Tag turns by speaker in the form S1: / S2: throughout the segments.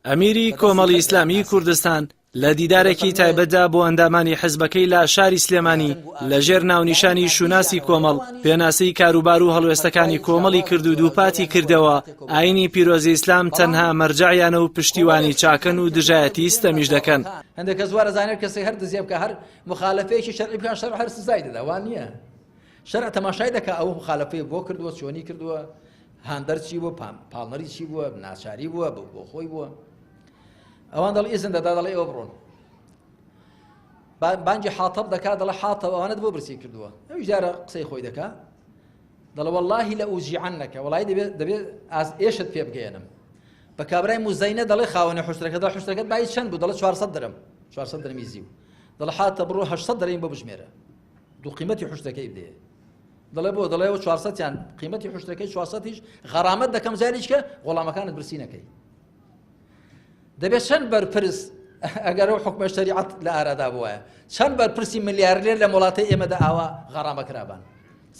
S1: ئەمیری کۆمەڵی ئیسلامی کوردستان لە دیدارێکی تایبەتدا بۆ ئەندامانی حیزبەکەی لە شاری سلێمانی لەژێر ناونیشانی شوناسی کۆمەڵ پێناسەی کاروبار و هەڵوێستەکانی کۆمەڵی کرد و دووپاتی کردەوە ئاینی پیرۆزی ئیسلام تەنها مەرجەعیانە و پشتیوانی چاکەن و دژایەتی ستەمیش دەکەن.
S2: هەندێک کەس وارە زانێت کەسێک هەر دزیێ بکە هەر مخالفەیەکی شەرعی بکەن شەرع هەر سزای دەدا وان نییە. شەرع تەماشای دەکا ئەو مخالفەیە بۆ کردووە چۆنی کردووە هاندەر چی بووە پاڵنەری چی بووە ناچاری بووە بۆ خۆی بووە. ئەوان دەڵ ئیزن دەدا دەڵێ ئەوە بڕۆن بانجی حاتەب دەکات دەڵێ حاتەب ئەوانت بۆ برسی کردووە ئەویش جارە قسەی خۆی دەکا دەڵێ وەڵڵاهی لە ئوزیعنەکە وەڵای دەبێت ئێشت پێ بگەێنم بە کابرای موزەینە دەڵێ خاوەنی حوشتەکە دەڵێ حوشتەکەت بای چەند بوو دەڵێ 400 درەم 400 درەمی زیو دەڵێ حاتەب بڕۆ 800 درەیم بۆ بژمێرە دوو قیمەتی حوشتەکەی بدێ دەڵێ بۆ دەڵێەوە 400یان قیمەتی حوشتەکەی 400یش غەرامەت دەکەم جاریچکە وەڵامەکانت برسی نەکەی دەبێت چەند بەرپرس ئەگەر ئەو حکومە شەریعەت لە ئارادا بووایە چەند بەرپرسی ملیارلێر لە وڵاتەی ئێمەدا ئاوا غەرامە کرابان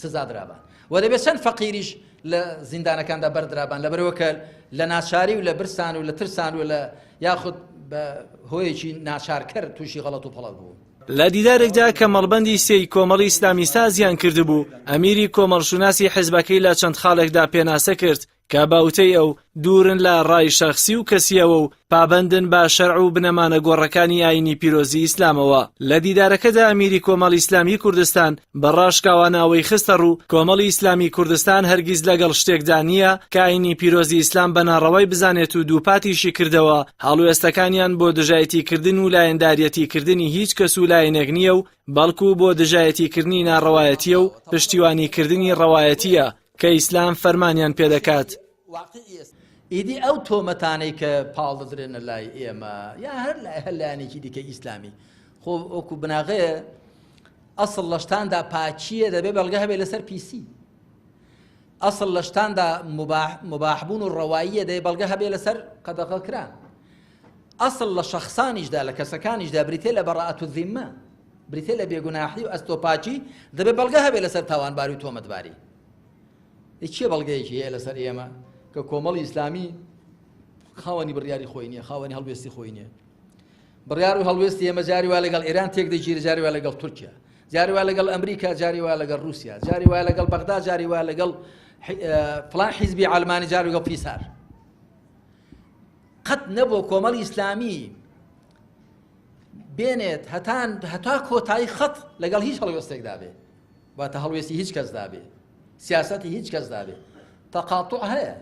S2: سزا درابان و دەبێت چەند فەقیریش لە زیندانەکاندا بەردرابان لەبەرەوە کە لە ناچاری و لە برسان و لە ترسان و لە یاخود بە هۆیەکی ناچارکەر تووشی غەڵەت و پەڵەت بوو.
S1: لە دیدارێکدا کە مەڵبەندی سێی کۆمەڵی ئیسلامی سازیان کردبوو ئەمیری کۆمەڵشوناسی حیزبەکەی لە چەند خاڵێکدا پێناسە کرد کە باوتەی ئەو دوورن لە ڕای شەخسی و کەسیەوە و پابەندن بە شەرع و بنەمانە گۆڕەکانی ئاینی پیرۆزی ئیسلامەوە. لە دیدارەکەدا ئەمیری کۆمەڵی ئیسلامی کوردستان بەڕاشکاوانەوەی خستە ڕوو کۆمەڵی ئیسلامی کوردستان هەرگیز لەگەڵ شتێکدا نییە کە ئاینی پیرۆزی ئیسلام بەناڕەوای بزانێت و دووپاتیشی کردەوە هەڵوێستەکانیان بۆ دژایەتیکردن و لایەنداریەتیکردنی هیچ کەس و لایەنێک نییە و بەڵکو بۆ دژایەتیکردنی ناڕەوایەتیە و پشتیوانیکردنی ڕەوایەتیە کە ئیسلام فەرمانیان پێدەکات.
S2: ئیدی ئەو تۆمەتانەی کە پاڵ دەدرێنە لای ئێمە یا هەر لایەنێکی دیکە ئیسلامی خۆ ئەوکو بناغەیە ئەسڵ لە شتاندا پاچیە دەبێ بەڵگە هەبێ لەسەر پیسی ئەسڵ لە شتاندا مباحبوون و ڕەواییە دەبێ بەڵگە هەبێ لەسەر قەدەغەکران ئەسڵ لە شەخصانیشدا لە کەسەکانیشدا بریتێ لە بەڕەئەت و ذیممە بریتێ لە بێگوناحی و ئەستۆپاچی دەبێ بەڵگە هەبێ لەسەر تاوانباری و تۆمەتباری. چیە بەڵگەیەکی هەیە لەسەر ئێمە کە کۆمەڵی ئیسلامی خاوەنی بڕیاری خۆی نییە خاوەنی هەڵوێستی خۆی نییە بڕیار و هەڵوێستی ئێمە جاری وا لەگەڵ ئێران تێک دەگیرە جاری وا لەگەڵ تورکیا جاری وا لەگەڵ ئەمریکا جاری وا لەگەڵ رووسیا جاری وا لەگەڵ بەغدا جاری وا لەگەڵ فڵان حیزبی عەلمانی جاری لەگەڵ پیسار قەت نەبوو کۆمەڵی ئیسلامی بێنێت هەتا کۆتایی خەت لەگەڵ هیچ هەڵوێستێکدا بێ واتە هەڵوێستی هیچ کەسدا بێ سیاسەتی هیچ کەس دابێ تەقاتوع هەیە.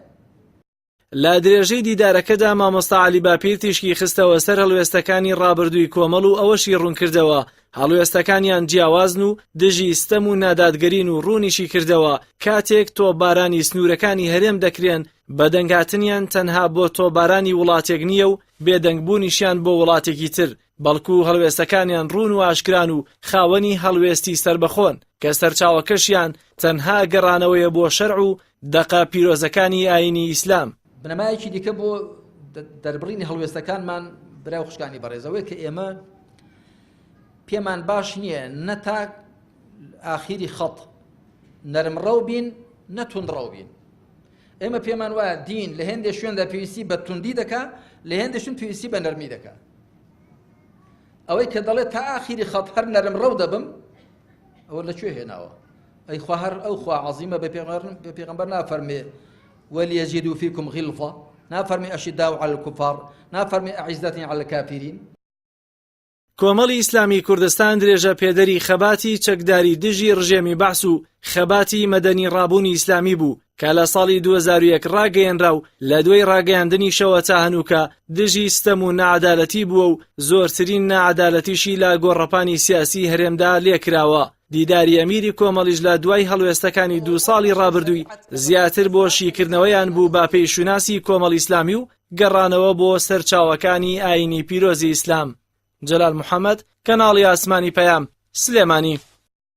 S1: لە درێژەی دیدارەکەدا مامۆستا عەلی باپیر تیشکی خستەوە سەر هەڵوێستەکانی ڕابردووی کۆمەڵ و ئەوەشی ڕوونکردەوە هەڵوێستەکانیان جیاوازن و دژی ستەم و نادادگەرین و ڕوونیشی کردەوە کاتێک تۆپبارانی سنوورەکانی هەرێم دەکرێن بەدەنگاتنیان تەنها بۆ تۆپبارانی وڵاتێک نییە و بێدەنگبوونیشیان بۆ وڵاتێکی تر بەڵکو هەڵوێستەکانیان ڕوون و ئاشکران و خاوەنی هەڵوێستی سربەخۆن کە سەرچاوەکەشیان تەنها گەڕانەوەیە بۆ شەرع و دەقا پیرۆزەکانی ئاینی ئیسلام.
S2: بنەمایەکی دیکە بۆ دەربڕینی هەڵوێستەکانمان برای خوشکانی بەڕێزەوەی کە ئێمە پێمان باش نییە نە تا ئاخیری خەڵ نەرمڕەو بین نەتوندڕەو بین. ئێمە پێمان وایە دین لە هێندێک شوێندا پێویستی بە توندی دەکا لە هێندێک شوێن پێویستی بە نەرمی دەکا. ئەوەی کە دەڵێت تا ئاخیری خەڵ هەر نەرمڕەو دەبم ئەوە لەکوێ هێناوە؟ ئەی خوا هەر ئەو خوا عەزیمە بە پێغەمبەر نافەرمێ وەلیەجیدوا فیکم غیڵظە نافەرمێ ئەشیداء عەلە الکوفار نافەرمێ ئەعیزەة عەلە الکافرین.
S1: کۆمەڵی ئیسلامی کوردستان درێژە پێدەری خەباتی چەکداری دژی ڕژێمی بەعس و خەباتی مەدەنی ڕابوونی ئیسلامی بوو کە لە ساڵی 2001 ڕاگەیەنرا و لە دوای ڕاگەیاندنیشەوە تا هەنووکە دژی ستەم و نەعەدالەتی بووە و زۆرترین نەعەدالەتیشی لە گۆڕەپانی سیاسی هەرێمدا لێکراوە. دیداری ئەمیری کۆمەڵیش لە دوای هەڵوێستەکانی 2 ساڵی ڕابردووی زیاتر بۆ شیکردنەوەیان بوو با پێی شوناسی کۆمەڵی ئیسلامی و گەڕانەوە بۆ سەرچاوەکانی ئاینی پیرۆزی ئیسلام. جەلال محەممەد، کەناڵی ئاسمانی پەیام، سلێمانی.